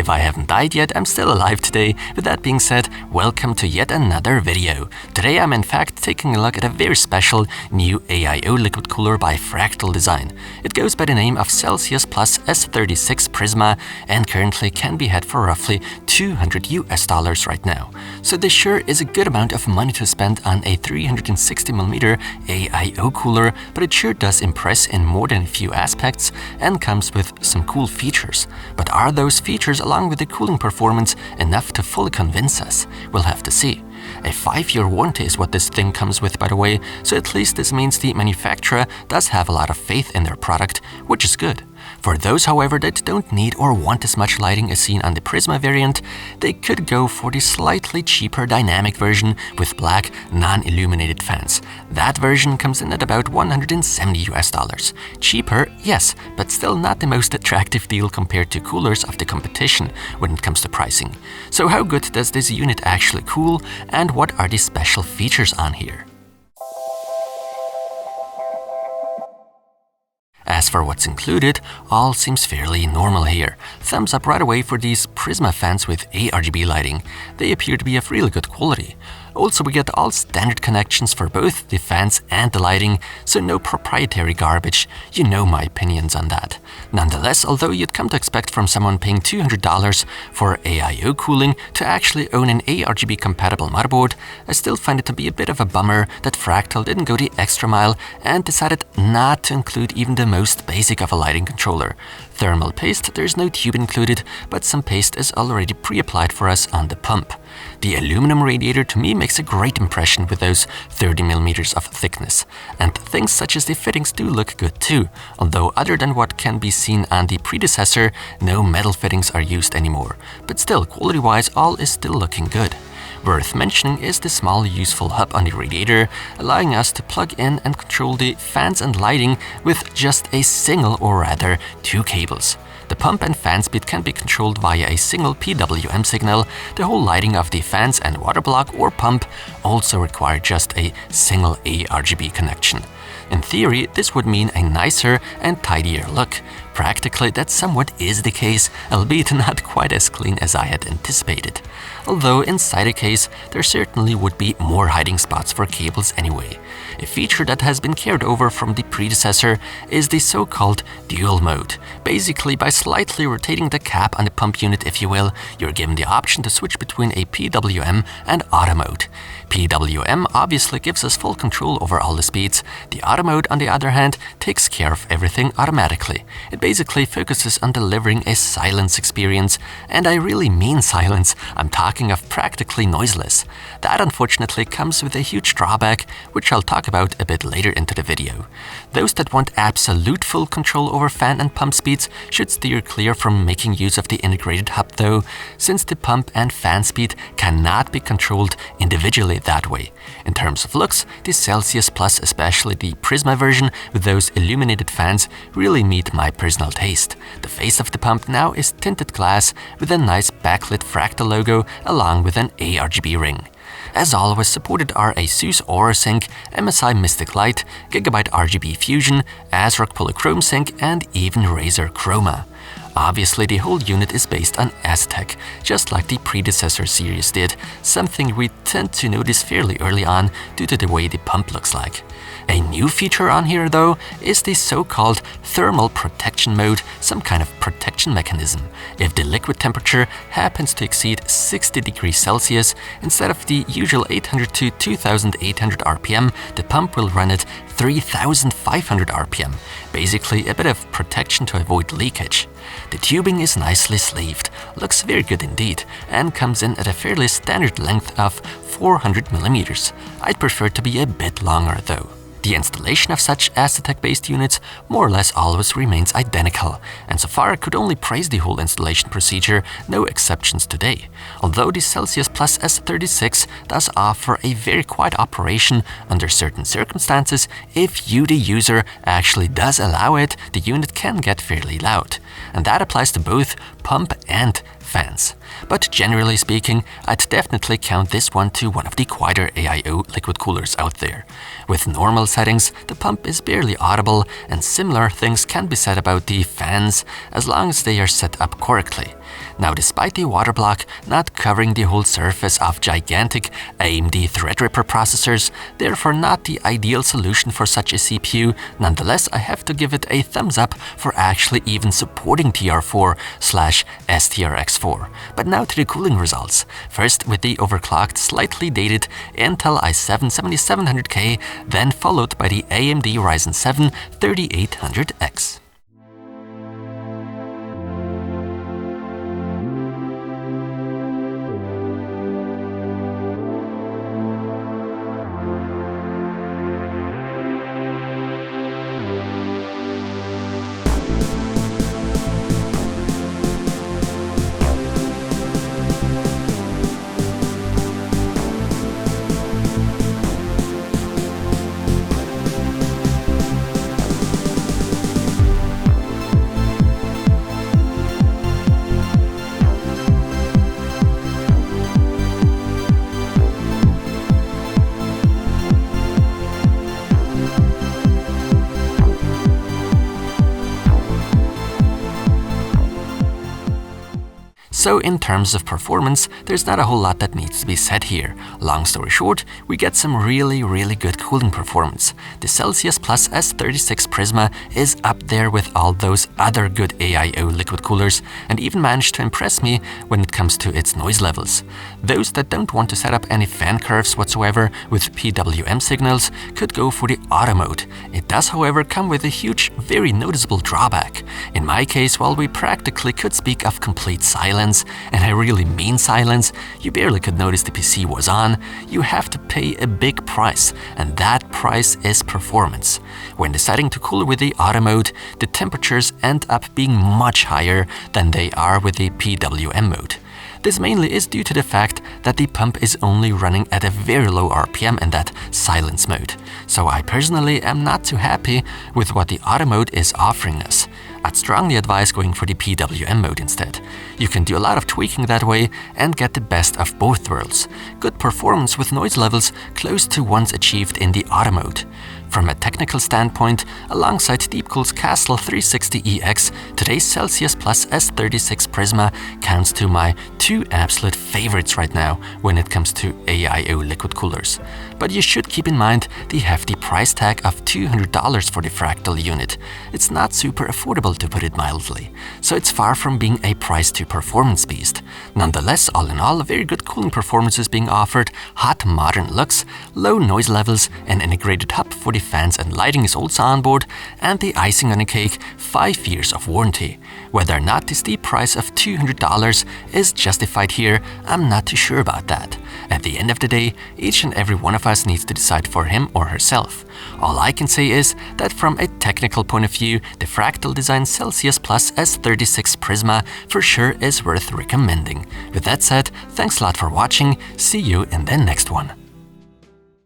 if I haven't died yet, I'm still alive today. With that being said, welcome to yet another video. Today I'm in fact taking a look at a very special new AIO liquid cooler by Fractal Design. It goes by the name of Celsius Plus S36 Prisma and currently can be had for roughly $200 right now. So this sure is a good amount of money to spend on a 360mm AIO cooler, but it sure does impress in more than a few aspects and comes with some cool features. But are those features along with the cooling performance enough to fully convince us? We'll have to see. A 5-year warranty is what this thing comes with, by the way, so at least this means the manufacturer does have a lot of faith in their product, which is good. For those, however, that don't need or want as much lighting as seen on the Prisma variant, they could go for the slightly cheaper dynamic version with black, non-illuminated fans. That version comes in at about $170. Cheaper, yes, but still not the most attractive deal compared to coolers of the competition when it comes to pricing. So how good does this unit actually cool, and what are the special features on here? As for what's included, all seems fairly normal here. Thumbs up right away for these Prisma fans with ARGB lighting. They appear to be of really good quality. Also, we get all standard connections for both the fans and the lighting, so no proprietary garbage. You know my opinions on that. Nonetheless, although you'd come to expect from someone paying $200 for AIO cooling to actually own an ARGB compatible motherboard, I still find it to be a bit of a bummer that Fractal didn't go the extra mile and decided not to include even the most basic of a lighting controller. Thermal paste, there's no tube included, but some paste is already pre-applied for us on the pump. The aluminum radiator to me makes a great impression with those 30mm of thickness. And things such as the fittings do look good too, although other than what can be seen on the predecessor, no metal fittings are used anymore. But still, quality-wise, all is still looking good. Worth mentioning is the small useful hub on the radiator, allowing us to plug in and control the fans and lighting with just a single, or rather 2 cables. The pump and fan speed can be controlled via a single PWM signal. The whole lighting of the fans and water block or pump also require just a single ARGB connection. In theory, this would mean a nicer and tidier look. Practically, that somewhat is the case, albeit not quite as clean as I had anticipated. Although inside a case, there certainly would be more hiding spots for cables anyway. A feature that has been carried over from the predecessor is the so-called dual mode. Basically, by slightly rotating the cap on the pump unit, if you will, you're given the option to switch between a PWM and auto mode. PWM obviously gives us full control over all the speeds. The auto mode, on the other hand, takes care of everything automatically. It basically focuses on delivering a silence experience, and I really mean silence. I'm talking of practically noiseless. That unfortunately comes with a huge drawback, which I'll talk about a bit later into the video. Those that want absolute full control over fan and pump speeds should steer clear from making use of the integrated hub though, since the pump and fan speed cannot be controlled individually that way. In terms of looks, the Celsius Plus, especially the Prisma version with those illuminated fans, really meet my personal taste. The face of the pump now is tinted glass with a nice backlit Fractal logo along with an ARGB ring. As always, supported are ASUS Aura Sync, MSI Mystic Light, Gigabyte RGB Fusion, ASRock Polychrome Sync, and even Razer Chroma. Obviously, the whole unit is based on Aztec, just like the predecessor series did, something we tend to notice fairly early on due to the way the pump looks like. A new feature on here, though, is the so-called thermal protection mode, some kind of protection mechanism. If the liquid temperature happens to exceed 60 degrees Celsius, instead of the usual 800 to 2800 RPM, the pump will run at 3500 RPM, basically a bit of protection to avoid leakage. The tubing is nicely sleeved, looks very good indeed, and comes in at a fairly standard length of 400mm. I'd prefer to be a bit longer though. The installation of such Aztec-based units more or less always remains identical, and so far I could only praise the whole installation procedure, no exceptions today. Although the Celsius Plus S36 does offer a very quiet operation under certain circumstances, if you, the user, actually does allow it, the unit can get fairly loud. And that applies to both pump and fans. But generally speaking, I'd definitely count this one to one of the quieter AIO liquid coolers out there. With normal settings, the pump is barely audible, and similar things can be said about the fans as long as they are set up correctly. Now, despite the water block not covering the whole surface of gigantic AMD Threadripper processors, therefore not the ideal solution for such a CPU, nonetheless I have to give it a thumbs up for actually even supporting TR4/STRX4. But now to the cooling results. First with the overclocked, slightly dated Intel i7-7700K, then followed by the AMD Ryzen 7 3800X. So in terms of performance, there's not a whole lot that needs to be said here. Long story short, we get some really good cooling performance. The Celsius Plus S36 Prisma is up there with all those other good AIO liquid coolers and even managed to impress me when it comes to its noise levels. Those that don't want to set up any fan curves whatsoever with PWM signals could go for the auto mode. It does, however, come with a huge, very noticeable drawback. In my case, while we practically could speak of complete silence, and I really mean silence, you barely could notice the PC was on, you have to pay a big price, and that price is performance. When deciding to cool with the auto mode, the temperatures end up being much higher than they are with the PWM mode. This mainly is due to the fact that the pump is only running at a very low RPM in that silence mode. So I personally am not too happy with what the auto mode is offering us. I'd strongly advise going for the PWM mode instead. You can do a lot of tweaking that way and get the best of both worlds. Good performance with noise levels close to ones achieved in the auto mode. From a technical standpoint, alongside Deepcool's Castle 360EX, today's Celsius Plus S36 Prisma counts to my two absolute favorites right now when it comes to AIO liquid coolers. But you should keep in mind the hefty price tag of $200 for the Fractal unit. It's not super affordable, to put it mildly, so it's far from being a price-to-performance beast. Nonetheless, all in all, very good cooling performance is being offered, hot modern looks, low noise levels, an integrated hub for the fans and lighting is also on board, and the icing on the cake, 5 years of warranty. Whether or not the steep price of $200 is justified here, I'm not too sure about that. At the end of the day, each and every one of us needs to decide for him or herself. All I can say is that from a technical point of view, the Fractal Design Celsius Plus S36 Prisma for sure is worth recommending. With that said, thanks a lot for watching, see you in the next one.